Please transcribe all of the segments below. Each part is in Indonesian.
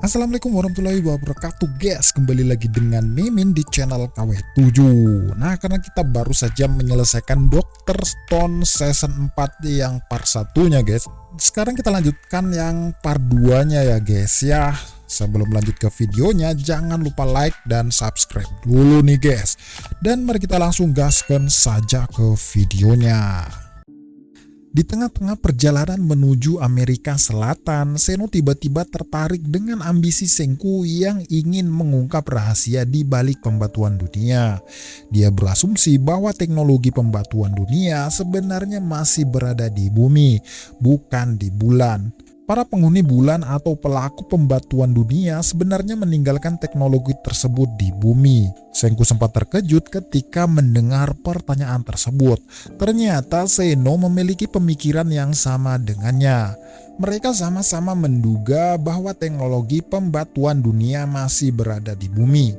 Assalamualaikum warahmatullahi wabarakatuh guys. Kembali lagi dengan Mimin di channel KW7. Nah, karena kita baru saja menyelesaikan Dr. Stone season 4 yang part satunya guys, sekarang kita lanjutkan yang part 2 nya ya guys ya. Sebelum lanjut ke videonya, jangan lupa like dan subscribe dulu nih guys. Dan mari kita langsung gaskan saja ke videonya. Di tengah-tengah perjalanan menuju Amerika Selatan, Seno tiba-tiba tertarik dengan ambisi Senku yang ingin mengungkap rahasia di balik pembatuan dunia. Dia berasumsi bahwa teknologi pembatuan dunia sebenarnya masih berada di bumi, bukan di bulan. Para penghuni bulan atau pelaku pembatuan dunia sebenarnya meninggalkan teknologi tersebut di bumi. Senku sempat terkejut ketika mendengar pertanyaan tersebut. Ternyata Seno memiliki pemikiran yang sama dengannya. Mereka sama-sama menduga bahwa teknologi pembatuan dunia masih berada di bumi.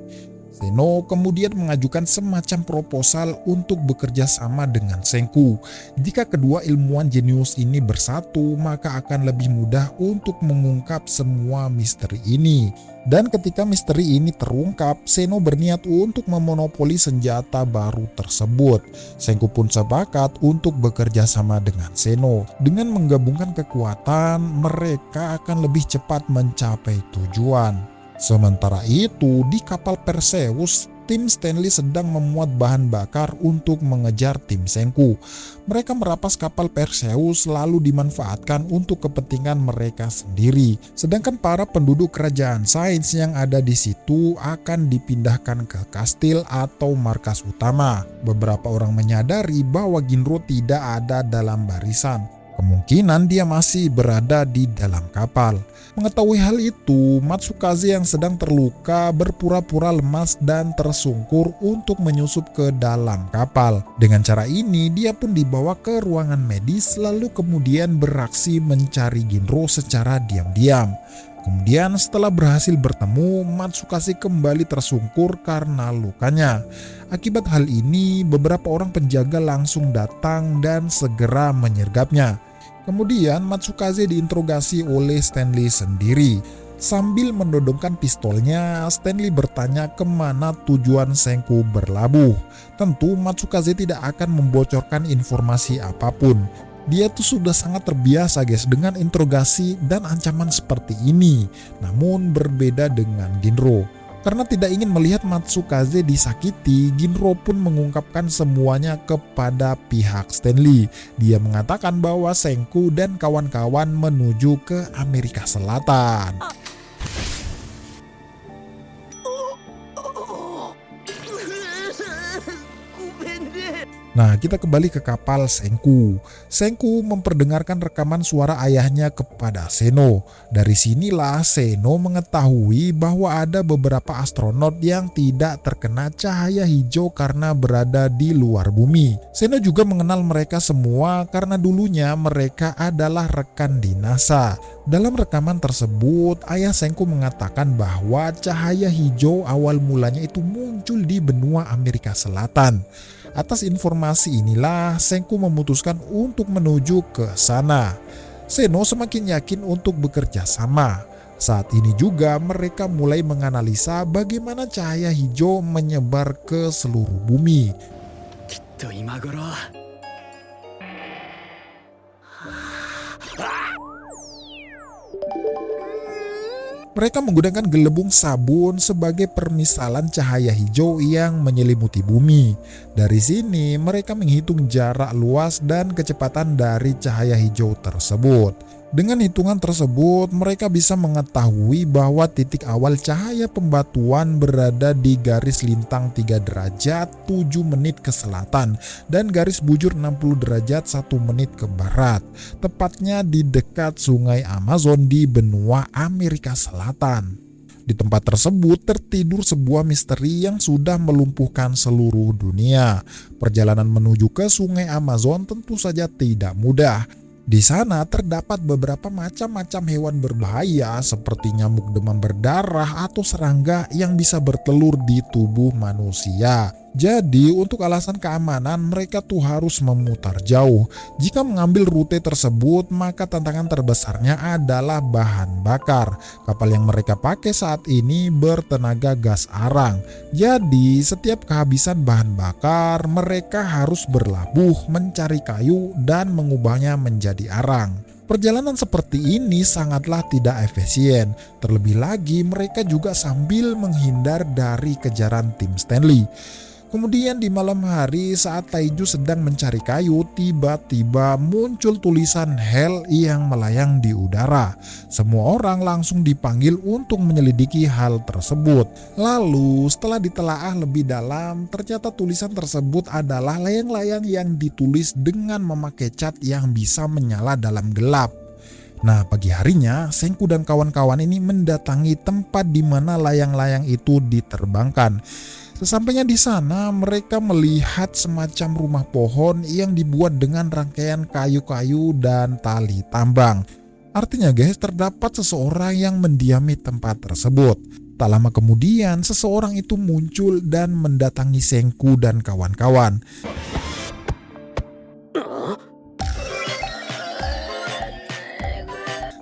Seno kemudian mengajukan semacam proposal untuk bekerja sama dengan Senku. Jika kedua ilmuwan jenius ini bersatu, maka akan lebih mudah untuk mengungkap semua misteri ini. Dan ketika misteri ini terungkap, Seno berniat untuk memonopoli senjata baru tersebut. Senku pun sepakat untuk bekerja sama dengan Seno. Dengan menggabungkan kekuatan, mereka akan lebih cepat mencapai tujuan. Sementara itu, di kapal Perseus, tim Stanley sedang memuat bahan bakar untuk mengejar tim Senku. Mereka merapas kapal Perseus lalu dimanfaatkan untuk kepentingan mereka sendiri. Sedangkan para penduduk kerajaan sains yang ada di situ akan dipindahkan ke kastil atau markas utama. Beberapa orang menyadari bahwa Ginro tidak ada dalam barisan. Kemungkinan dia masih berada di dalam kapal. Mengetahui hal itu, Matsukaze yang sedang terluka berpura-pura lemas dan tersungkur untuk menyusup ke dalam kapal. Dengan cara ini, dia pun dibawa ke ruangan medis lalu kemudian beraksi mencari Ginro secara diam-diam. Kemudian setelah berhasil bertemu, Matsukaze kembali tersungkur karena lukanya. Akibat hal ini, beberapa orang penjaga langsung datang dan segera menyergapnya. Kemudian Matsukaze diinterogasi oleh Stanley sendiri. Sambil mendodongkan pistolnya, Stanley bertanya kemana tujuan Senku berlabuh. Tentu Matsukaze tidak akan membocorkan informasi apapun. Dia tuh sudah sangat terbiasa guys dengan interogasi dan ancaman seperti ini. Namun berbeda dengan Ginro. Karena tidak ingin melihat Matsukaze disakiti, Ginro pun mengungkapkan semuanya kepada pihak Stanley. Dia mengatakan bahwa Senku dan kawan-kawan menuju ke Amerika Selatan. Nah, kita kembali ke kapal Senku. Senku memperdengarkan rekaman suara ayahnya kepada Seno. Dari sinilah Seno mengetahui bahwa ada beberapa astronot yang tidak terkena cahaya hijau karena berada di luar bumi. Seno juga mengenal mereka semua karena dulunya mereka adalah rekan di NASA. Dalam rekaman tersebut, ayah Senku mengatakan bahwa cahaya hijau awal mulanya itu muncul di benua Amerika Selatan. Atas informasi inilah, Senku memutuskan untuk menuju ke sana. Seno semakin yakin untuk bekerja sama. Saat ini juga mereka mulai menganalisa bagaimana cahaya hijau menyebar ke seluruh bumi. Mereka menggunakan gelembung sabun sebagai permisalan cahaya hijau yang menyelimuti bumi. Dari sini mereka menghitung jarak luas dan kecepatan dari cahaya hijau tersebut. Dengan hitungan tersebut, mereka bisa mengetahui bahwa titik awal cahaya pembatuan berada di garis lintang 3 derajat 7 menit ke selatan dan garis bujur 60 derajat 1 menit ke barat, tepatnya di dekat sungai Amazon di benua Amerika Selatan. Di tempat tersebut tertidur sebuah misteri yang sudah melumpuhkan seluruh dunia. Perjalanan menuju ke sungai Amazon tentu saja tidak mudah. Di sana terdapat beberapa macam-macam hewan berbahaya seperti nyamuk demam berdarah atau serangga yang bisa bertelur di tubuh manusia. Jadi untuk alasan keamanan mereka tuh harus memutar jauh. Jika mengambil rute tersebut maka tantangan terbesarnya adalah bahan bakar. Kapal yang mereka pakai saat ini bertenaga gas arang. Jadi setiap kehabisan bahan bakar mereka harus berlabuh mencari kayu dan mengubahnya menjadi arang. Perjalanan seperti ini sangatlah tidak efisien. Terlebih lagi mereka juga sambil menghindar dari kejaran tim Stanley. Kemudian di malam hari saat Taiju sedang mencari kayu, tiba-tiba muncul tulisan Hell yang melayang di udara. Semua orang langsung dipanggil untuk menyelidiki hal tersebut. Lalu setelah ditelaah lebih dalam, ternyata tulisan tersebut adalah layang-layang yang ditulis dengan memakai cat yang bisa menyala dalam gelap. Nah, pagi harinya, Senku dan kawan-kawan ini mendatangi tempat di mana layang-layang itu diterbangkan. Sesampainya di sana, mereka melihat semacam rumah pohon yang dibuat dengan rangkaian kayu-kayu dan tali tambang. Artinya guys, terdapat seseorang yang mendiami tempat tersebut. Tak lama kemudian, seseorang itu muncul dan mendatangi Senku dan kawan-kawan.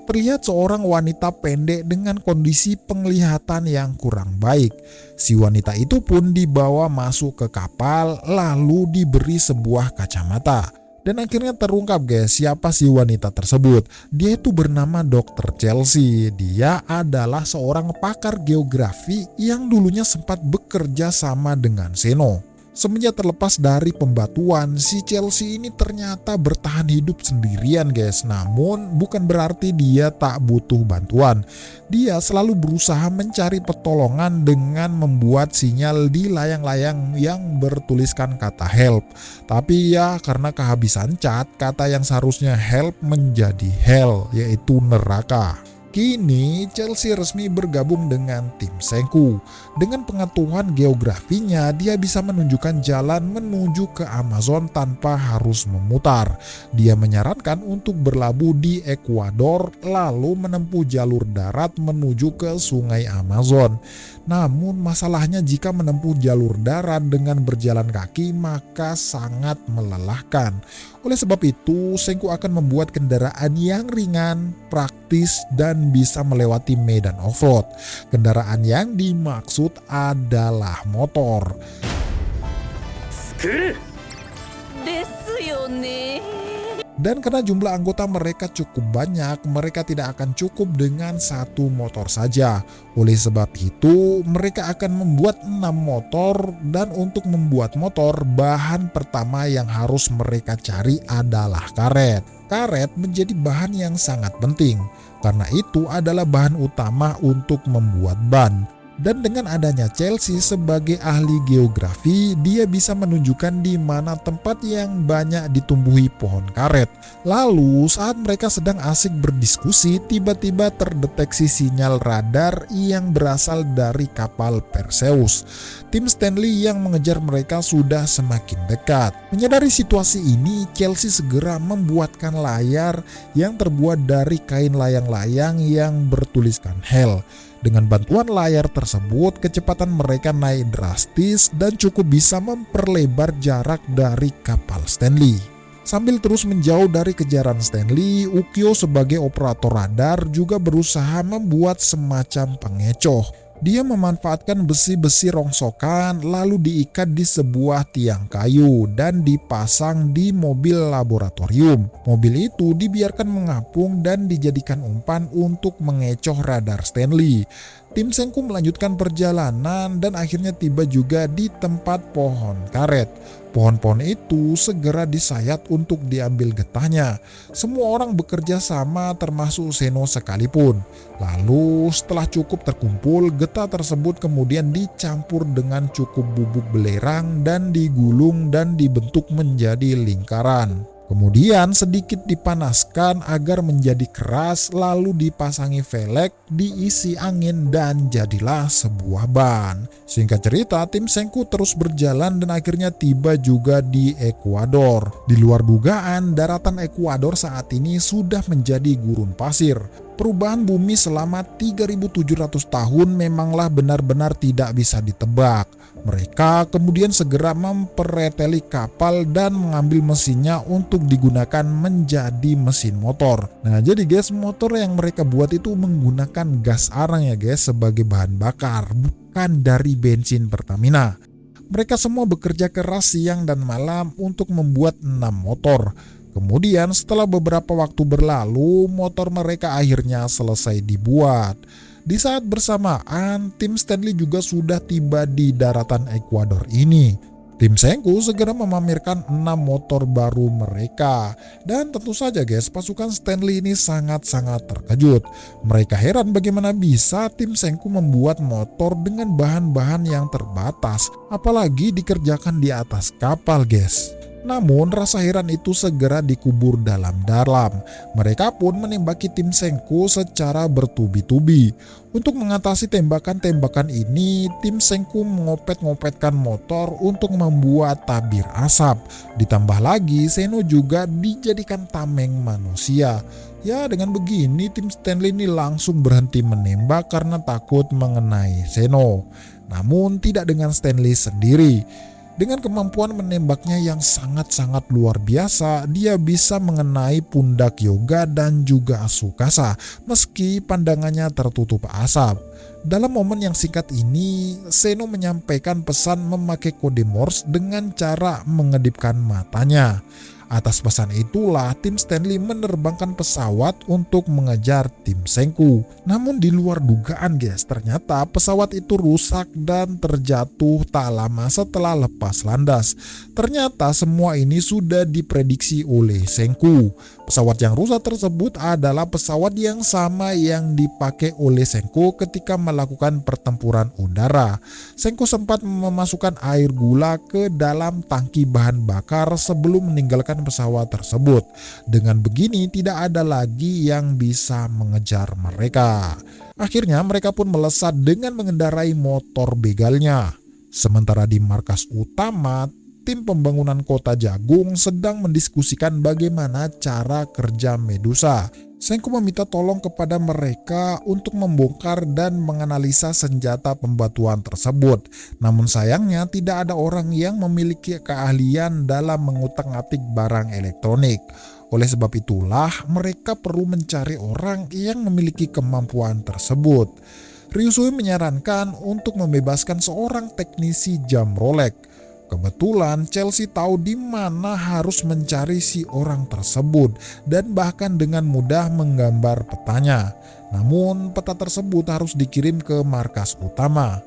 Terlihat seorang wanita pendek dengan kondisi penglihatan yang kurang baik. Si wanita itu pun dibawa masuk ke kapal lalu diberi sebuah kacamata. Dan akhirnya terungkap guys siapa si wanita tersebut. Dia itu bernama Dr. Chelsea. Dia adalah seorang pakar geografi yang dulunya sempat bekerja sama dengan Zeno. Semenjak terlepas dari pembatuan, si Chelsea ini ternyata bertahan hidup sendirian guys. Namun bukan berarti dia tak butuh bantuan. Dia selalu berusaha mencari pertolongan dengan membuat sinyal di layang-layang yang bertuliskan kata help. Tapi ya karena kehabisan cat, kata yang seharusnya help menjadi hell, yaitu neraka. Kini Chelsea resmi bergabung dengan tim Senku. Dengan pengetahuan geografinya, dia bisa menunjukkan jalan menuju ke Amazon tanpa harus memutar. Dia menyarankan untuk berlabuh di Ekuador lalu menempuh jalur darat menuju ke sungai Amazon. Namun masalahnya jika menempuh jalur darat dengan berjalan kaki maka sangat melelahkan. Oleh sebab itu, Senku akan membuat kendaraan yang ringan, praktis, dan bisa melewati medan off-road. Kendaraan yang dimaksud adalah motor. Dan karena jumlah anggota mereka cukup banyak, mereka tidak akan cukup dengan satu motor saja. Oleh sebab itu, mereka akan membuat 6 motor, dan untuk membuat motor, bahan pertama yang harus mereka cari adalah karet. Karet menjadi bahan yang sangat penting, karena itu adalah bahan utama untuk membuat ban. Dan dengan adanya Chelsea sebagai ahli geografi, dia bisa menunjukkan di mana tempat yang banyak ditumbuhi pohon karet. Lalu saat mereka sedang asik berdiskusi, tiba-tiba terdeteksi sinyal radar yang berasal dari kapal Perseus. Tim Stanley yang mengejar mereka sudah semakin dekat. Menyadari situasi ini, Chelsea segera membuatkan layar yang terbuat dari kain layang-layang yang bertuliskan Hell. Dengan bantuan layar tersebut, kecepatan mereka naik drastis dan cukup bisa memperlebar jarak dari kapal Stanley. Sambil terus menjauh dari kejaran Stanley, Ukyo sebagai operator radar juga berusaha membuat semacam pengecoh. Dia memanfaatkan besi-besi rongsokan lalu diikat di sebuah tiang kayu dan dipasang di mobil laboratorium. Mobil itu dibiarkan mengapung dan dijadikan umpan untuk mengecoh radar Stanley. Tim Senku melanjutkan perjalanan dan akhirnya tiba juga di tempat pohon karet. Pohon-pohon itu segera disayat untuk diambil getahnya. Semua orang bekerja sama termasuk Zeno sekalipun. Lalu setelah cukup terkumpul, getah tersebut kemudian dicampur dengan cukup bubuk belerang dan digulung dan dibentuk menjadi lingkaran. Kemudian sedikit dipanaskan agar menjadi keras lalu dipasangi velg, diisi angin dan jadilah sebuah ban. Singkat cerita, tim Senku terus berjalan dan akhirnya tiba juga di Ekuador. Di luar dugaan, daratan Ekuador saat ini sudah menjadi gurun pasir. Perubahan bumi selama 3.700 tahun memanglah benar-benar tidak bisa ditebak. Mereka kemudian segera mempereteli kapal dan mengambil mesinnya untuk digunakan menjadi mesin motor. Nah, jadi guys, motor yang mereka buat itu menggunakan gas arang ya guys sebagai bahan bakar, bukan dari bensin Pertamina. Mereka semua bekerja keras siang dan malam untuk membuat 6 motor. Kemudian setelah beberapa waktu berlalu, motor mereka akhirnya selesai dibuat. Di saat bersamaan, tim Stanley juga sudah tiba di daratan Ekuador ini. Tim Senku segera memamerkan 6 motor baru mereka. Dan tentu saja guys, pasukan Stanley ini sangat-sangat terkejut. Mereka heran bagaimana bisa tim Senku membuat motor dengan bahan-bahan yang terbatas, apalagi dikerjakan di atas kapal guys. Namun rasa heran itu segera dikubur dalam-dalam. Mereka pun menembaki tim Senku secara bertubi-tubi. Untuk mengatasi tembakan-tembakan ini, tim Senku mengopet-ngopetkan motor untuk membuat tabir asap. Ditambah lagi, Seno juga dijadikan tameng manusia. Ya, dengan begini tim Stanley ini langsung berhenti menembak karena takut mengenai Seno. Namun tidak dengan Stanley sendiri. Dengan kemampuan menembaknya yang sangat-sangat luar biasa, dia bisa mengenai pundak Yoga dan juga Tsukasa meski pandangannya tertutup asap. Dalam momen yang singkat ini, Seno menyampaikan pesan memakai kode Morse dengan cara mengedipkan matanya. Atas pesan itulah tim Stanley menerbangkan pesawat untuk mengejar tim Senku. Namun di luar dugaan guys, ternyata pesawat itu rusak dan terjatuh tak lama setelah lepas landas. Ternyata semua ini sudah diprediksi oleh Senku. Pesawat yang rusak tersebut adalah pesawat yang sama yang dipakai oleh Senku ketika melakukan pertempuran udara. Senku sempat memasukkan air gula ke dalam tangki bahan bakar sebelum meninggalkan pesawat tersebut. Dengan begini tidak ada lagi yang bisa mengejar mereka. Akhirnya mereka pun melesat dengan mengendarai motor begalnya. Sementara di markas utama, tim pembangunan kota Jagung sedang mendiskusikan bagaimana cara kerja Medusa. Senku meminta tolong kepada mereka untuk membongkar dan menganalisa senjata pembatuan tersebut. Namun sayangnya tidak ada orang yang memiliki keahlian dalam mengutak-atik barang elektronik. Oleh sebab itulah mereka perlu mencari orang yang memiliki kemampuan tersebut. Ryusui menyarankan untuk membebaskan seorang teknisi jam Rolex. Kebetulan Chelsea tahu di mana harus mencari si orang tersebut dan bahkan dengan mudah menggambar petanya. Namun peta tersebut harus dikirim ke markas utama.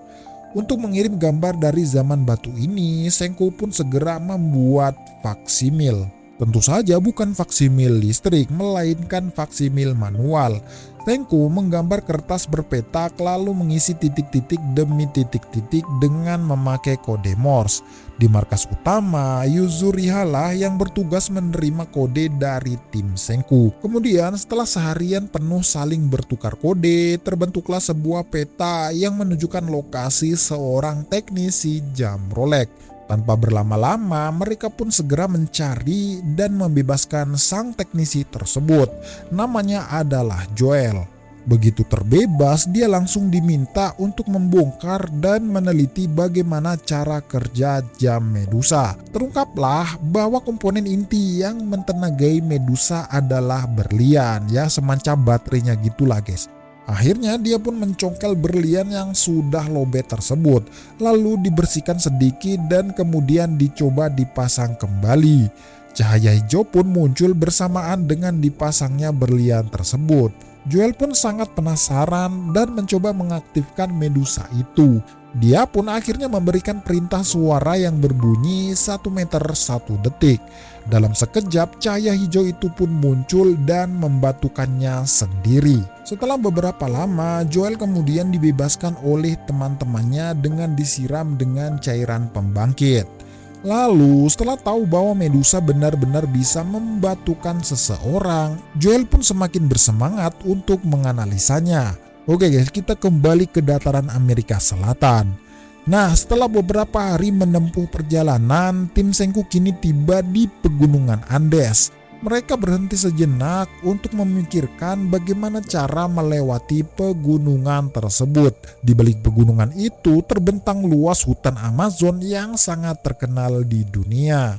Untuk mengirim gambar dari zaman batu ini, Senku pun segera membuat faksimil. Tentu saja bukan faksimil listrik, melainkan faksimil manual. Senku menggambar kertas berpetak lalu mengisi titik-titik demi titik-titik dengan memakai kode Morse. Di markas utama, Yuzuriha lah yang bertugas menerima kode dari tim Senku. Kemudian setelah seharian penuh saling bertukar kode, terbentuklah sebuah peta yang menunjukkan lokasi seorang teknisi jam Rolex. Tanpa berlama-lama, mereka pun segera mencari dan membebaskan sang teknisi tersebut. Namanya adalah Joel. Begitu terbebas, dia langsung diminta untuk membongkar dan meneliti bagaimana cara kerja jam Medusa. Terungkaplah bahwa komponen inti yang mentenagai Medusa adalah berlian, ya semacam baterainya gitulah guys. Akhirnya dia pun mencongkel berlian yang sudah lobet tersebut, lalu dibersihkan sedikit dan kemudian dicoba dipasang kembali. Cahaya hijau pun muncul bersamaan dengan dipasangnya berlian tersebut. Joel pun sangat penasaran dan mencoba mengaktifkan Medusa itu. Dia pun akhirnya memberikan perintah suara yang berbunyi 1 meter 1 detik. Dalam sekejap cahaya hijau itu pun muncul dan membatukannya sendiri. Setelah beberapa lama, Joel kemudian dibebaskan oleh teman-temannya dengan disiram dengan cairan pembangkit. Lalu setelah tahu bahwa Medusa benar-benar bisa membatukan seseorang, Joel pun semakin bersemangat untuk menganalisanya. Oke guys, kita kembali ke dataran Amerika Selatan. Nah, setelah beberapa hari menempuh perjalanan, tim Senku kini tiba di pegunungan Andes. Mereka berhenti sejenak untuk memikirkan bagaimana cara melewati pegunungan tersebut. Di balik pegunungan itu terbentang luas hutan Amazon yang sangat terkenal di dunia.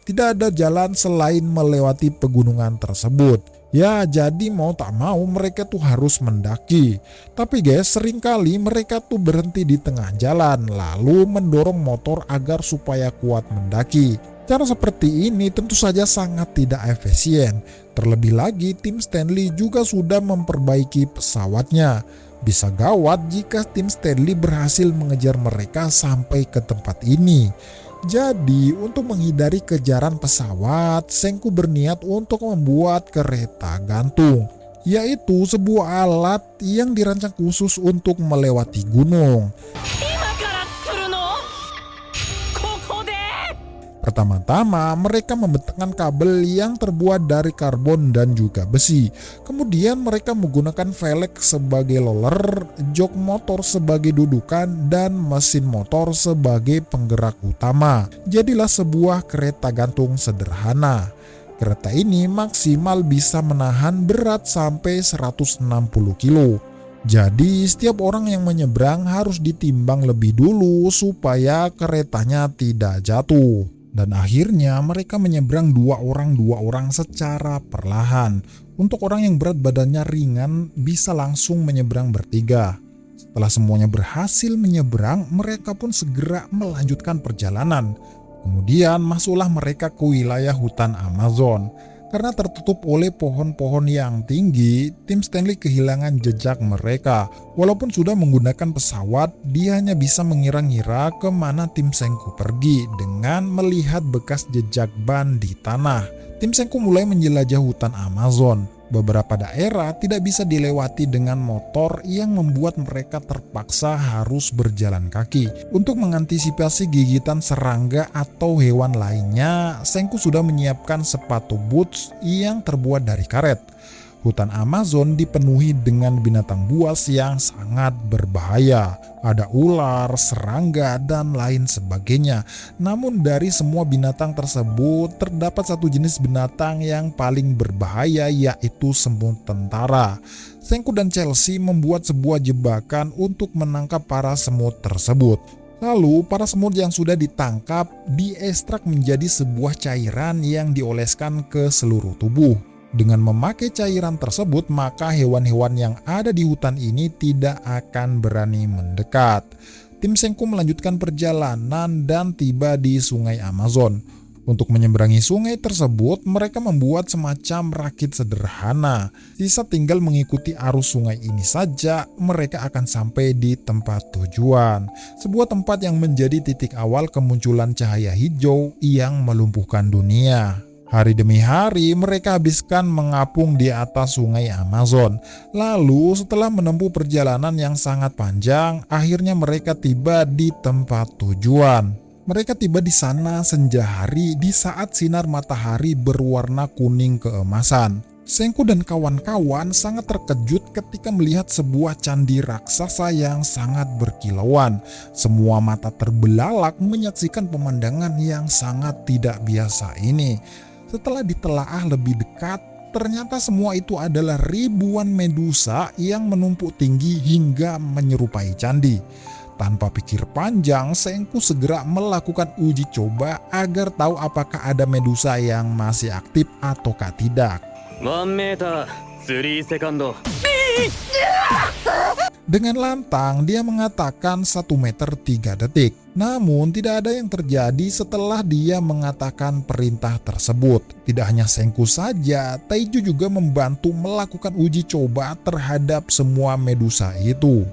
Tidak ada jalan selain melewati pegunungan tersebut. Ya, jadi mau tak mau mereka tuh harus mendaki. Tapi guys, seringkali mereka tuh berhenti di tengah jalan lalu mendorong motor agar supaya kuat mendaki. Cara seperti ini tentu saja sangat tidak efisien. Terlebih lagi tim Stanley juga sudah memperbaiki pesawatnya. Bisa gawat jika tim Stanley berhasil mengejar mereka sampai ke tempat ini. Jadi untuk menghindari kejaran pesawat, Senku berniat untuk membuat kereta gantung, yaitu sebuah alat yang dirancang khusus untuk melewati gunung. Pertama-tama mereka membentangkan kabel yang terbuat dari karbon dan juga besi. Kemudian mereka menggunakan velg sebagai roller, jok motor sebagai dudukan, dan mesin motor sebagai penggerak utama. Jadilah sebuah kereta gantung sederhana. Kereta ini maksimal bisa menahan berat sampai 160 kilo. Jadi setiap orang yang menyeberang harus ditimbang lebih dulu supaya keretanya tidak jatuh. Dan akhirnya mereka menyeberang dua orang secara perlahan. Untuk orang yang berat badannya ringan bisa langsung menyeberang bertiga. Setelah semuanya berhasil menyeberang, mereka pun segera melanjutkan perjalanan. Kemudian masuklah mereka ke wilayah hutan Amazon. Karena tertutup oleh pohon-pohon yang tinggi, tim Stanley kehilangan jejak mereka. Walaupun sudah menggunakan pesawat, dia hanya bisa mengira-ngira kemana tim Senku pergi dengan melihat bekas jejak ban di tanah. Tim Senku mulai menjelajah hutan Amazon. Beberapa daerah tidak bisa dilewati dengan motor yang membuat mereka terpaksa harus berjalan kaki. Untuk mengantisipasi gigitan serangga atau hewan lainnya, Senku sudah menyiapkan sepatu boots yang terbuat dari karet. Hutan Amazon dipenuhi dengan binatang buas yang sangat berbahaya. Ada ular, serangga, dan lain sebagainya. Namun dari semua binatang tersebut, terdapat satu jenis binatang yang paling berbahaya, yaitu semut tentara. Senku dan Chelsea membuat sebuah jebakan untuk menangkap para semut tersebut. Lalu para semut yang sudah ditangkap diekstrak menjadi sebuah cairan yang dioleskan ke seluruh tubuh. Dengan memakai cairan tersebut, maka hewan-hewan yang ada di hutan ini tidak akan berani mendekat. Tim Senku melanjutkan perjalanan dan tiba di sungai Amazon. Untuk menyeberangi sungai tersebut, mereka membuat semacam rakit sederhana. Sisa tinggal mengikuti arus sungai ini saja, mereka akan sampai di tempat tujuan. Sebuah tempat yang menjadi titik awal kemunculan cahaya hijau yang melumpuhkan dunia. Hari demi hari mereka habiskan mengapung di atas sungai Amazon. Lalu setelah menempuh perjalanan yang sangat panjang, akhirnya mereka tiba di tempat tujuan. Mereka tiba di sana senja hari di saat sinar matahari berwarna kuning keemasan. Senku dan kawan-kawan sangat terkejut ketika melihat sebuah candi raksasa yang sangat berkilauan. Semua mata terbelalak menyaksikan pemandangan yang sangat tidak biasa ini. Setelah ditelaah lebih dekat, ternyata semua itu adalah ribuan medusa yang menumpuk tinggi hingga menyerupai candi. Tanpa pikir panjang, Senku segera melakukan uji coba agar tahu apakah ada medusa yang masih aktif ataukah tidak. 1 meter 3 sekondo. Dengan lantang, dia mengatakan 1 meter 3 detik. Namun tidak ada yang terjadi setelah dia mengatakan perintah tersebut. Tidak hanya Senku saja, Taiju juga membantu melakukan uji coba terhadap semua medusa itu.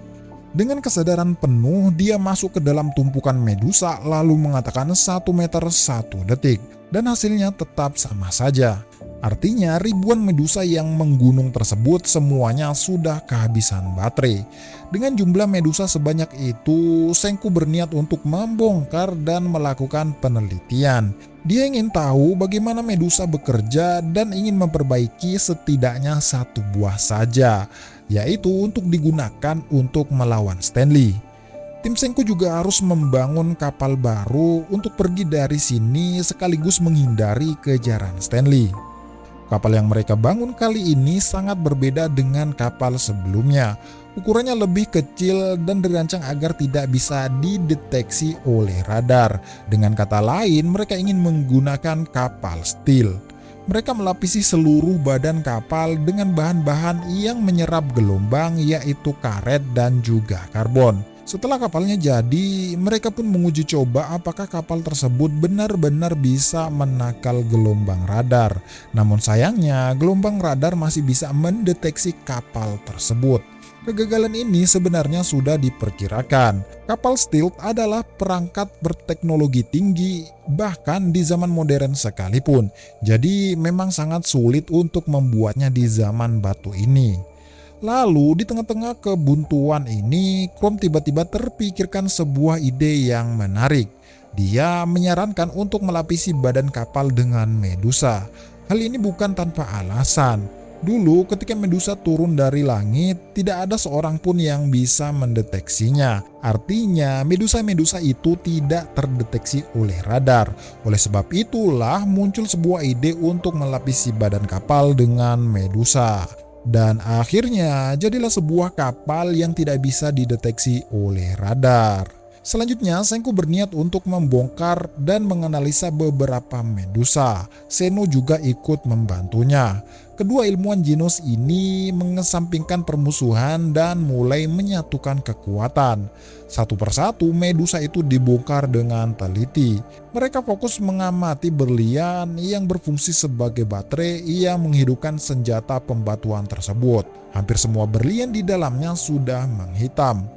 Dengan kesadaran penuh, dia masuk ke dalam tumpukan medusa lalu mengatakan 1 meter 1 detik. Dan hasilnya tetap sama saja. Artinya ribuan medusa yang menggunung tersebut semuanya sudah kehabisan baterai. Dengan jumlah medusa sebanyak itu, Senku berniat untuk membongkar dan melakukan penelitian. Dia ingin tahu bagaimana medusa bekerja dan ingin memperbaiki setidaknya 1 buah saja, yaitu untuk digunakan untuk melawan Stanley. Tim Senku juga harus membangun kapal baru untuk pergi dari sini sekaligus menghindari kejaran Stanley. Kapal yang mereka bangun kali ini sangat berbeda dengan kapal sebelumnya. Ukurannya lebih kecil dan dirancang agar tidak bisa dideteksi oleh radar. Dengan kata lain, mereka ingin menggunakan kapal steel. Mereka melapisi seluruh badan kapal dengan bahan-bahan yang menyerap gelombang, yaitu karet dan juga karbon. Setelah kapalnya jadi, mereka pun menguji coba apakah kapal tersebut benar-benar bisa menakal gelombang radar. Namun sayangnya, gelombang radar masih bisa mendeteksi kapal tersebut. Kegagalan ini sebenarnya sudah diperkirakan. Kapal stealth adalah perangkat berteknologi tinggi, bahkan di zaman modern sekalipun. Jadi memang sangat sulit untuk membuatnya di zaman batu ini. Lalu di tengah-tengah kebuntuan ini, Chrome tiba-tiba terpikirkan sebuah ide yang menarik. Dia menyarankan untuk melapisi badan kapal dengan Medusa. Hal ini bukan tanpa alasan. Dulu ketika Medusa turun dari langit, tidak ada seorang pun yang bisa mendeteksinya. Artinya Medusa-Medusa itu tidak terdeteksi oleh radar. Oleh sebab itulah muncul sebuah ide untuk melapisi badan kapal dengan Medusa. Dan akhirnya jadilah sebuah kapal yang tidak bisa dideteksi oleh radar. Selanjutnya Senku berniat untuk membongkar dan menganalisa beberapa Medusa. Zeno juga ikut membantunya. Kedua ilmuwan Genos ini mengesampingkan permusuhan dan mulai menyatukan kekuatan. Satu persatu Medusa itu dibongkar dengan teliti. Mereka fokus mengamati berlian yang berfungsi sebagai baterai yang menghidupkan senjata pembatuan tersebut. Hampir semua berlian di dalamnya sudah menghitam.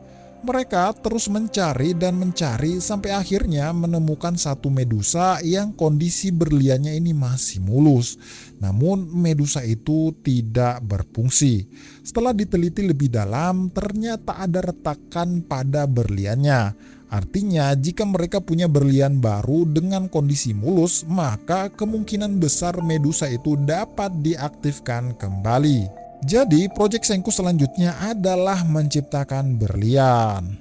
Mereka terus mencari dan mencari sampai akhirnya menemukan satu Medusa yang kondisi berliannya ini masih mulus. Namun Medusa itu tidak berfungsi. Setelah diteliti lebih dalam, ternyata ada retakan pada berliannya. Artinya jika mereka punya berlian baru dengan kondisi mulus, maka kemungkinan besar Medusa itu dapat diaktifkan kembali. Jadi proyek Senku selanjutnya adalah menciptakan berlian.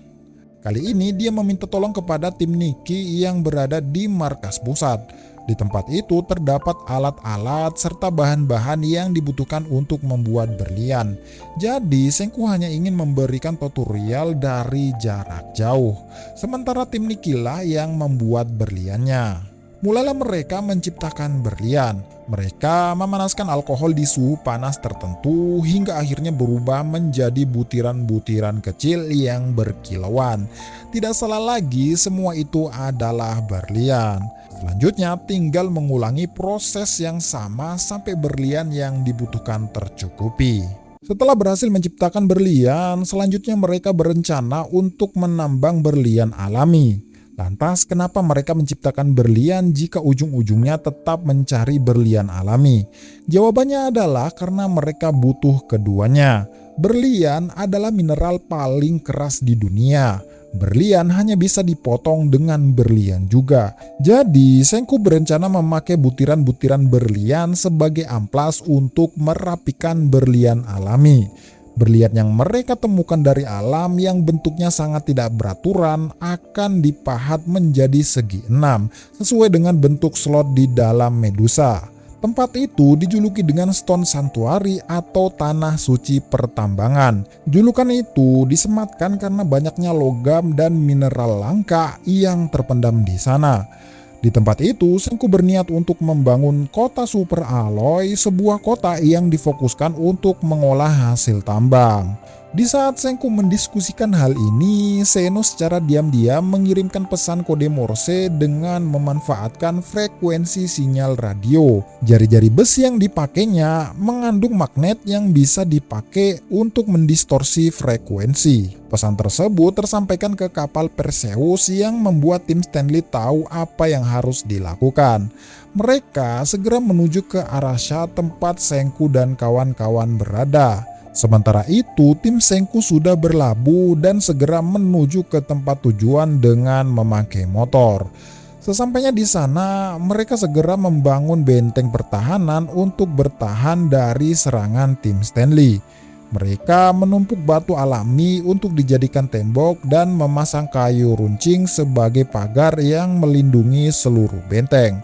Kali ini dia meminta tolong kepada tim Nikki yang berada di markas pusat. Di tempat itu terdapat alat-alat serta bahan-bahan yang dibutuhkan untuk membuat berlian. Jadi Senku hanya ingin memberikan tutorial dari jarak jauh. Sementara tim Nikki lah yang membuat berliannya. Mulailah mereka menciptakan berlian. Mereka memanaskan alkohol di suhu panas tertentu hingga akhirnya berubah menjadi butiran-butiran kecil yang berkilauan. Tidak salah lagi, semua itu adalah berlian. Selanjutnya tinggal mengulangi proses yang sama sampai berlian yang dibutuhkan tercukupi. Setelah berhasil menciptakan berlian, selanjutnya mereka berencana untuk menambang berlian alami. Lantas kenapa mereka menciptakan berlian jika ujung-ujungnya tetap mencari berlian alami? Jawabannya adalah karena mereka butuh keduanya. Berlian adalah mineral paling keras di dunia. Berlian hanya bisa dipotong dengan berlian juga. Jadi Senku berencana memakai butiran-butiran berlian sebagai amplas untuk merapikan berlian alami. Berlian yang mereka temukan dari alam yang bentuknya sangat tidak beraturan akan dipahat menjadi segi 6 sesuai dengan bentuk slot di dalam Medusa. Tempat itu dijuluki dengan Stone Sanctuary atau Tanah Suci Pertambangan. Julukan itu disematkan karena banyaknya logam dan mineral langka yang terpendam di sana. Di tempat itu, Senku berniat untuk membangun kota super alloy, sebuah kota yang difokuskan untuk mengolah hasil tambang. Di saat Senku mendiskusikan hal ini, Zeno secara diam-diam mengirimkan pesan kode Morse dengan memanfaatkan frekuensi sinyal radio. Jari-jari besi yang dipakainya mengandung magnet yang bisa dipakai untuk mendistorsi frekuensi. Pesan tersebut tersampaikan ke kapal Perseus yang membuat tim Stanley tahu apa yang harus dilakukan. Mereka segera menuju ke Arasha tempat Senku dan kawan-kawan berada. Sementara itu, tim Senku sudah berlabuh dan segera menuju ke tempat tujuan dengan memakai motor. Sesampainya di sana, mereka segera membangun benteng pertahanan untuk bertahan dari serangan tim Stanley. Mereka menumpuk batu alami untuk dijadikan tembok dan memasang kayu runcing sebagai pagar yang melindungi seluruh benteng.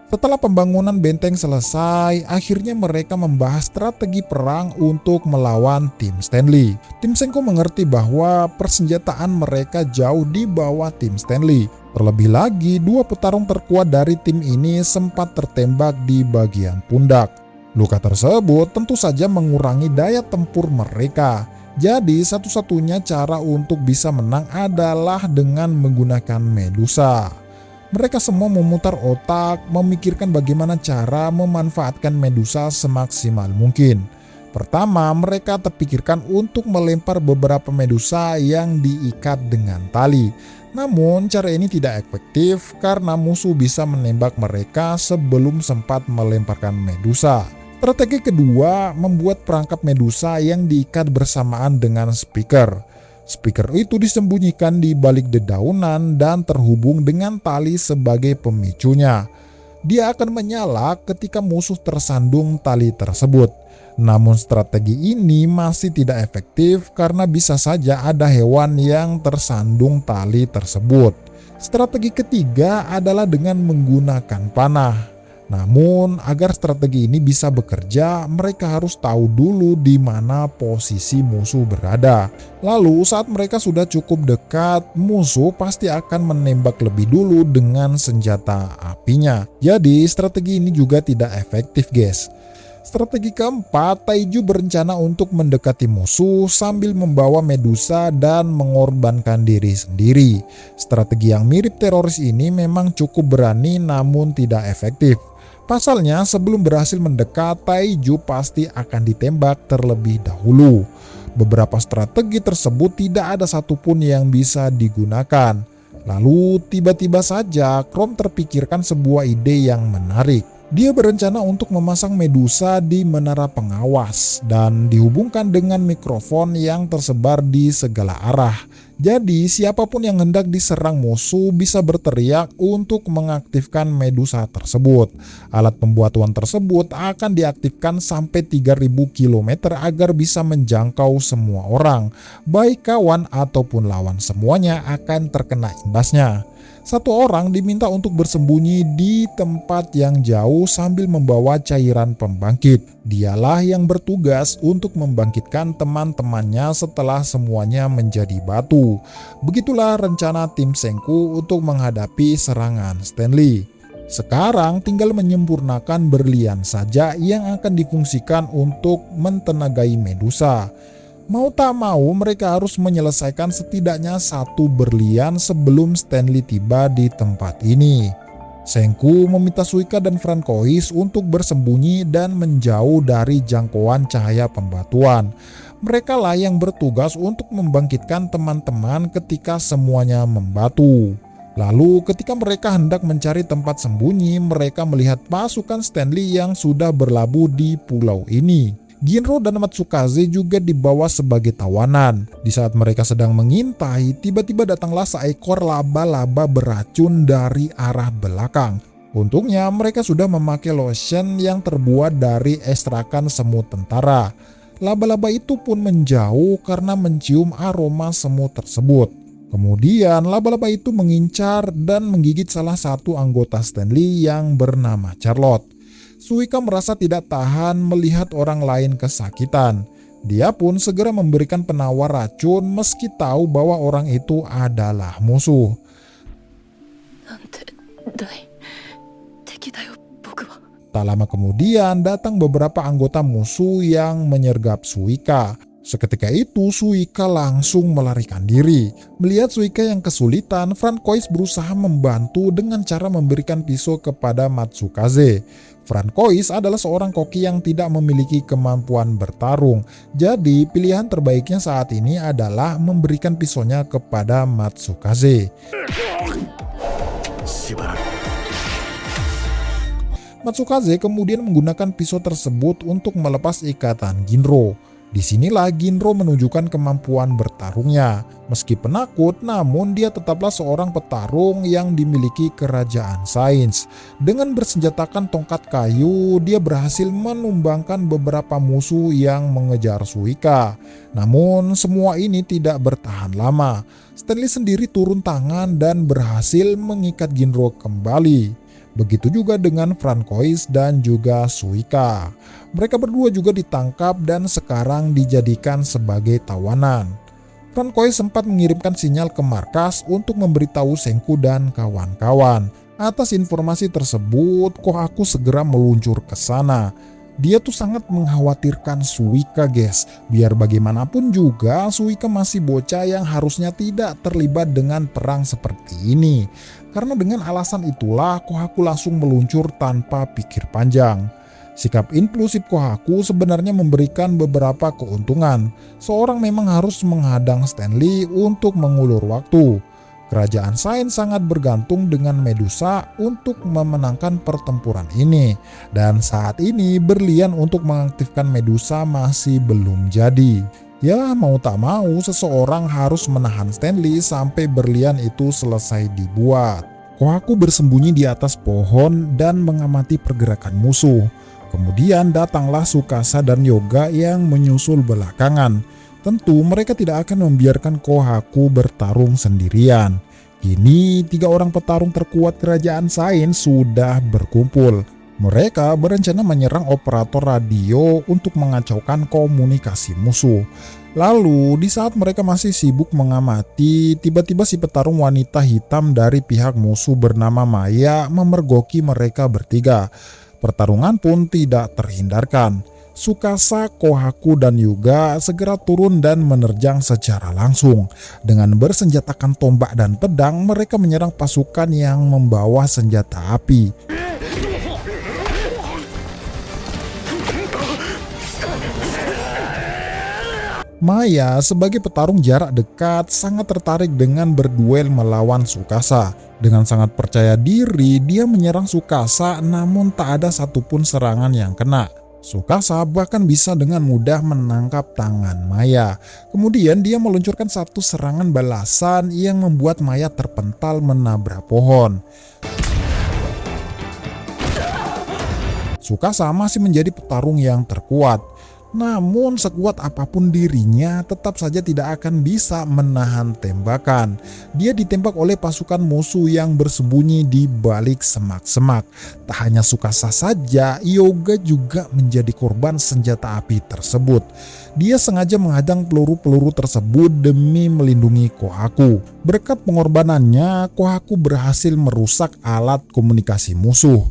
Setelah pembangunan benteng selesai, akhirnya mereka membahas strategi perang untuk melawan tim Stanley. Tim Senku mengerti bahwa persenjataan mereka jauh di bawah tim Stanley. Terlebih lagi, dua petarung terkuat dari tim ini sempat tertembak di bagian pundak. Luka tersebut tentu saja mengurangi daya tempur mereka. Jadi satu-satunya cara untuk bisa menang adalah dengan menggunakan Medusa. Mereka semua memutar otak, memikirkan bagaimana cara memanfaatkan Medusa semaksimal mungkin. Pertama, mereka terpikirkan untuk melempar beberapa Medusa yang diikat dengan tali. Namun, cara ini tidak efektif karena musuh bisa menembak mereka sebelum sempat melemparkan Medusa. Strategi kedua, membuat perangkap Medusa yang diikat bersamaan dengan speaker. Speaker itu disembunyikan di balik dedaunan dan terhubung dengan tali sebagai pemicunya. Dia akan menyala ketika musuh tersandung tali tersebut. Namun strategi ini masih tidak efektif karena bisa saja ada hewan yang tersandung tali tersebut. Strategi ketiga adalah dengan menggunakan panah. Namun, agar strategi ini bisa bekerja, mereka harus tahu dulu di mana posisi musuh berada. Lalu, saat mereka sudah cukup dekat, musuh pasti akan menembak lebih dulu dengan senjata apinya. Jadi, strategi ini juga tidak efektif, guys. Strategi keempat, Taiju berencana untuk mendekati musuh sambil membawa Medusa dan mengorbankan diri sendiri. Strategi yang mirip teroris ini memang cukup berani namun tidak efektif. Pasalnya, sebelum berhasil mendekat, Taiju pasti akan ditembak terlebih dahulu. Beberapa strategi tersebut tidak ada satupun yang bisa digunakan. Lalu, tiba-tiba saja Chrome terpikirkan sebuah ide yang menarik. Dia berencana untuk memasang Medusa di menara pengawas dan dihubungkan dengan mikrofon yang tersebar di segala arah. Jadi siapapun yang hendak diserang musuh bisa berteriak untuk mengaktifkan Medusa tersebut. Alat pembuatan tersebut akan diaktifkan sampai 3000 km agar bisa menjangkau semua orang. Baik kawan ataupun lawan, semuanya akan terkena imbasnya. Satu orang diminta untuk bersembunyi di tempat yang jauh sambil membawa cairan pembangkit. Dialah yang bertugas untuk membangkitkan teman-temannya setelah semuanya menjadi batu. Begitulah rencana tim Senku untuk menghadapi serangan Stanley. Sekarang tinggal menyempurnakan berlian saja yang akan difungsikan untuk mentenagai Medusa. Mau tak mau mereka harus menyelesaikan setidaknya satu berlian sebelum Stanley tiba di tempat ini. Senku meminta Suika dan Francois untuk bersembunyi dan menjauh dari jangkauan cahaya pembatuan. Mereka lah yang bertugas untuk membangkitkan teman-teman ketika semuanya membatu. Lalu ketika mereka hendak mencari tempat sembunyi, mereka melihat pasukan Stanley yang sudah berlabuh di pulau ini. Ginro dan Matsukaze juga dibawa sebagai tawanan. Di saat mereka sedang mengintai, tiba-tiba datanglah seekor laba-laba beracun dari arah belakang. Untungnya mereka sudah memakai lotion yang terbuat dari ekstrakan semut tentara. Laba-laba itu pun menjauh karena mencium aroma semut tersebut. Kemudian laba-laba itu mengincar dan menggigit salah satu anggota Stanley yang bernama Charlotte. Suika merasa tidak tahan melihat orang lain kesakitan. Dia pun segera memberikan penawar racun meski tahu bahwa orang itu adalah musuh. Tak lama kemudian datang beberapa anggota musuh yang menyergap Suika. Seketika itu Suika langsung melarikan diri. Melihat Suika yang kesulitan, Francois berusaha membantu dengan cara memberikan pisau kepada Matsukaze. Francois adalah seorang koki yang tidak memiliki kemampuan bertarung. Jadi pilihan terbaiknya saat ini adalah memberikan pisaunya kepada Matsukaze. Matsukaze kemudian menggunakan pisau tersebut untuk melepas ikatan Ginro. Disinilah Ginro menunjukkan kemampuan bertarungnya. Meski penakut, namun dia tetaplah seorang petarung yang dimiliki kerajaan sains. Dengan bersenjatakan tongkat kayu, dia berhasil menumbangkan beberapa musuh yang mengejar Suika. Namun semua ini tidak bertahan lama. Stanley sendiri turun tangan dan berhasil mengikat Ginro kembali. Begitu juga dengan Francois dan juga Suika. Mereka berdua juga ditangkap dan sekarang dijadikan sebagai tawanan. Francois sempat mengirimkan sinyal ke markas untuk memberitahu Senku dan kawan-kawan. Atas informasi tersebut, Kohaku segera meluncur ke sana. Dia tuh sangat mengkhawatirkan Suika, guys. Biar bagaimanapun juga, Suika masih bocah yang harusnya tidak terlibat dengan perang seperti ini. Karena dengan alasan itulah, Kohaku langsung meluncur tanpa pikir panjang. Sikap impulsif Kohaku sebenarnya memberikan beberapa keuntungan. Seorang memang harus menghadang Stanley untuk mengulur waktu. Kerajaan Sain sangat bergantung dengan Medusa untuk memenangkan pertempuran ini. Dan saat ini berlian untuk mengaktifkan Medusa masih belum jadi. Ya mau tak mau seseorang harus menahan Stanley sampai berlian itu selesai dibuat. Kohaku bersembunyi di atas pohon dan mengamati pergerakan musuh. Kemudian datanglah Tsukasa dan Yoga yang menyusul belakangan. Tentu mereka tidak akan membiarkan Kohaku bertarung sendirian. Kini 3 orang petarung terkuat kerajaan Sain sudah berkumpul. Mereka berencana menyerang operator radio untuk mengacaukan komunikasi musuh. Lalu di saat mereka masih sibuk mengamati, tiba-tiba si petarung wanita hitam dari pihak musuh bernama Maya memergoki mereka bertiga. Pertarungan pun tidak terhindarkan. Tsukasa, Kohaku, dan Yuga segera turun dan menerjang secara langsung. Dengan bersenjatakan tombak dan pedang, mereka menyerang pasukan yang membawa senjata api. Maya sebagai petarung jarak dekat sangat tertarik dengan berduel melawan Tsukasa. Dengan sangat percaya diri, dia menyerang Tsukasa namun tak ada satupun serangan yang kena. Tsukasa bahkan bisa dengan mudah menangkap tangan Maya. Kemudian dia meluncurkan satu serangan balasan yang membuat Maya terpental menabrak pohon. Tsukasa masih menjadi petarung yang terkuat. Namun sekuat apapun dirinya tetap saja tidak akan bisa menahan tembakan. Dia ditembak oleh pasukan musuh yang bersembunyi di balik semak-semak. Tak hanya Tsukasa saja, Yoga juga menjadi korban senjata api tersebut. Dia sengaja menghadang peluru-peluru tersebut demi melindungi Kohaku. Berkat pengorbanannya, Kohaku berhasil merusak alat komunikasi musuh.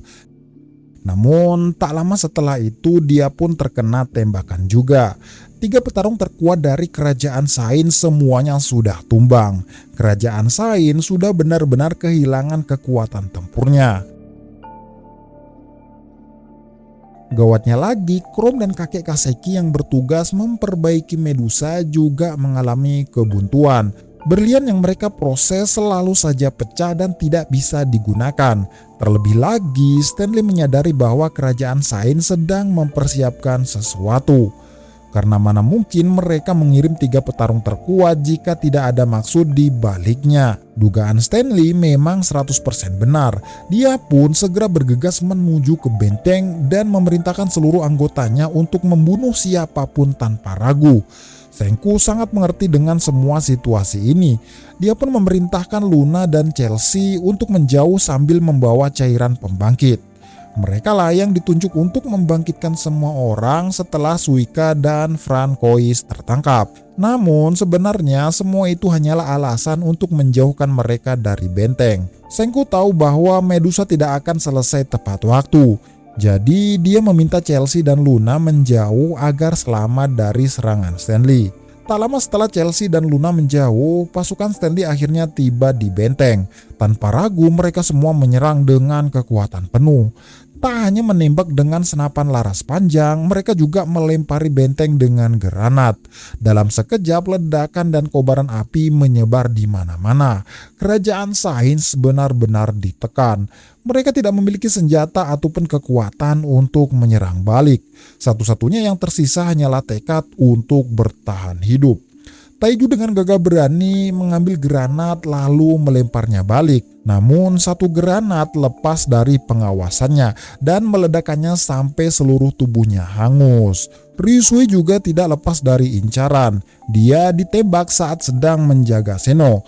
Namun tak lama setelah itu dia pun terkena tembakan juga. 3 petarung terkuat dari kerajaan Sain semuanya sudah tumbang. Kerajaan Sain sudah benar-benar kehilangan kekuatan tempurnya. Gawatnya lagi, Chrome dan kakek Kaseki yang bertugas memperbaiki Medusa juga mengalami kebuntuan. Berlian yang mereka proses selalu saja pecah dan tidak bisa digunakan. Terlebih lagi, Stanley menyadari bahwa kerajaan Sain sedang mempersiapkan sesuatu. Karena mana mungkin mereka mengirim 3 petarung terkuat jika tidak ada maksud di baliknya. Dugaan Stanley memang 100% benar. Dia pun segera bergegas menuju ke benteng dan memerintahkan seluruh anggotanya untuk membunuh siapapun tanpa ragu. Senku sangat mengerti dengan semua situasi ini. Dia pun memerintahkan Luna dan Chelsea untuk menjauh sambil membawa cairan pembangkit. Mereka lah yang ditunjuk untuk membangkitkan semua orang setelah Suika dan Francois tertangkap. Namun sebenarnya semua itu hanyalah alasan untuk menjauhkan mereka dari benteng. Senku tahu bahwa Medusa tidak akan selesai tepat waktu. Jadi dia meminta Chelsea dan Luna menjauh agar selamat dari serangan Stanley. Tak lama setelah Chelsea dan Luna menjauh, pasukan Stanley akhirnya tiba di benteng. Tanpa ragu mereka semua menyerang dengan kekuatan penuh. Tak hanya menembak dengan senapan laras panjang, mereka juga melempari benteng dengan granat. Dalam sekejap ledakan dan kobaran api menyebar di mana-mana. Kerajaan Sain benar-benar ditekan. Mereka tidak memiliki senjata ataupun kekuatan untuk menyerang balik. Satu-satunya yang tersisa hanyalah tekad untuk bertahan hidup. Taiju dengan gagah berani mengambil granat lalu melemparnya balik. Namun satu granat lepas dari pengawasannya dan meledakannya sampai seluruh tubuhnya hangus. Ryusui juga tidak lepas dari incaran. Dia ditembak saat sedang menjaga Seno.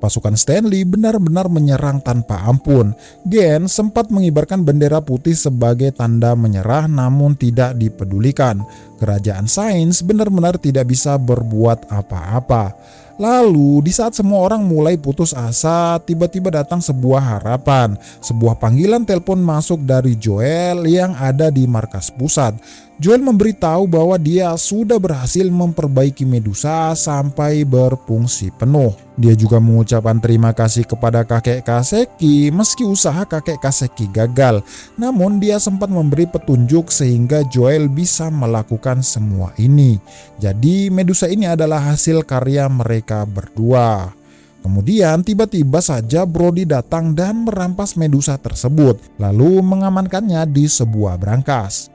Pasukan Stanley benar-benar menyerang tanpa ampun. Gen sempat mengibarkan bendera putih sebagai tanda menyerah namun tidak dipedulikan. Kerajaan Sains benar-benar tidak bisa berbuat apa-apa. Lalu di saat semua orang mulai putus asa, tiba-tiba datang sebuah harapan. Sebuah panggilan telepon masuk dari Joel yang ada di markas pusat. Joel memberitahu bahwa dia sudah berhasil memperbaiki Medusa sampai berfungsi penuh. Dia juga mengucapkan terima kasih kepada kakek Kaseki meski usaha kakek Kaseki gagal. Namun dia sempat memberi petunjuk sehingga Joel bisa melakukan semua ini. Jadi Medusa ini adalah hasil karya mereka berdua. Kemudian tiba-tiba saja Brody datang dan merampas Medusa tersebut, lalu mengamankannya di sebuah brankas.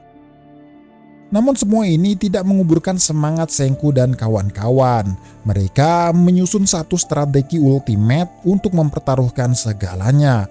Namun semua ini tidak menguburkan semangat Senku dan kawan-kawan. Mereka menyusun satu strategi ultimate untuk mempertaruhkan segalanya.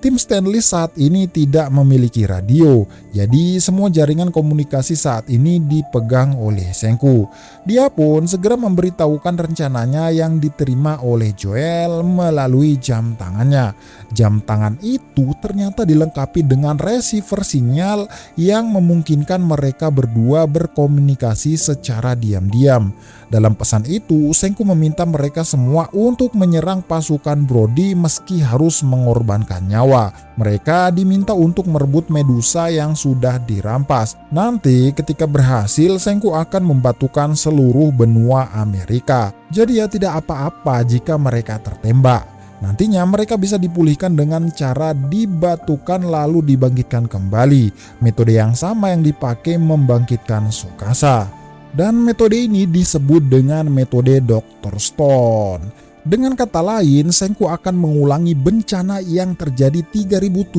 Tim Stanley saat ini tidak memiliki radio, jadi semua jaringan komunikasi saat ini dipegang oleh Senku. Dia pun segera memberitahukan rencananya yang diterima oleh Joel melalui jam tangannya. Jam tangan itu ternyata dilengkapi dengan receiver sinyal yang memungkinkan mereka berdua berkomunikasi secara diam-diam. Dalam pesan itu, Senku meminta mereka semua untuk menyerang pasukan Brody meski harus mengorbankan nyawa. Mereka diminta untuk merebut Medusa yang sudah dirampas. Nanti ketika berhasil, Senku akan membatukan seluruh benua Amerika. Jadi ya tidak apa-apa jika mereka tertembak. Nantinya mereka bisa dipulihkan dengan cara dibatukan lalu dibangkitkan kembali. Metode yang sama yang dipakai membangkitkan Tsukasa. Dan metode ini disebut dengan metode Dr. Stone. Dengan kata lain, Senku akan mengulangi bencana yang terjadi 3700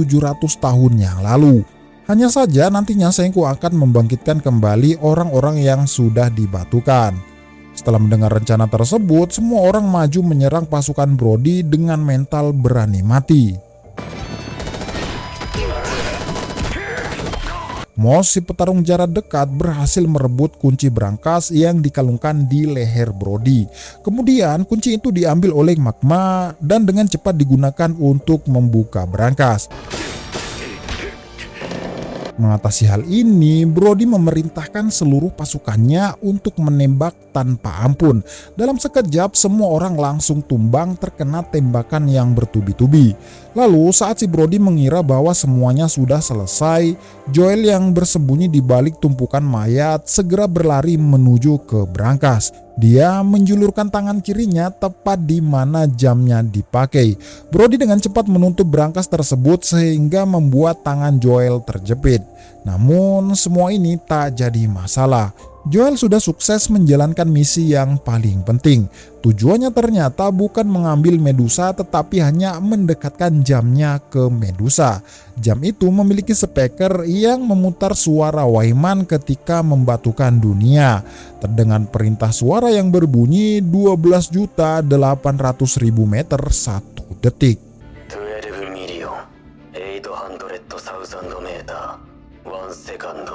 tahun yang lalu. Hanya saja nantinya Senku akan membangkitkan kembali orang-orang yang sudah dibatukan. Setelah mendengar rencana tersebut, semua orang maju menyerang pasukan Brody dengan mental berani mati. Moss, si petarung jarak dekat, berhasil merebut kunci brankas yang dikalungkan di leher Brody. Kemudian kunci itu diambil oleh Magma dan dengan cepat digunakan untuk membuka brankas. Mengatasi hal ini, Brody memerintahkan seluruh pasukannya untuk menembak tanpa ampun. Dalam sekejap, semua orang langsung tumbang terkena tembakan yang bertubi-tubi. Lalu saat si Brody mengira bahwa semuanya sudah selesai, Joel yang bersembunyi di balik tumpukan mayat segera berlari menuju ke brankas. Dia menjulurkan tangan kirinya tepat di mana jamnya dipakai. Brody dengan cepat menutup brankas tersebut sehingga membuat tangan Joel terjepit. Namun semua ini tak jadi masalah. Joel sudah sukses menjalankan misi yang paling penting. Tujuannya ternyata bukan mengambil Medusa tetapi hanya mendekatkan jamnya ke Medusa. Jam itu memiliki speaker yang memutar suara Wyman ketika membatukan dunia. Terdengar perintah suara yang berbunyi 12.800.000 meter 1 detik. 12,800,000 meter 1 second.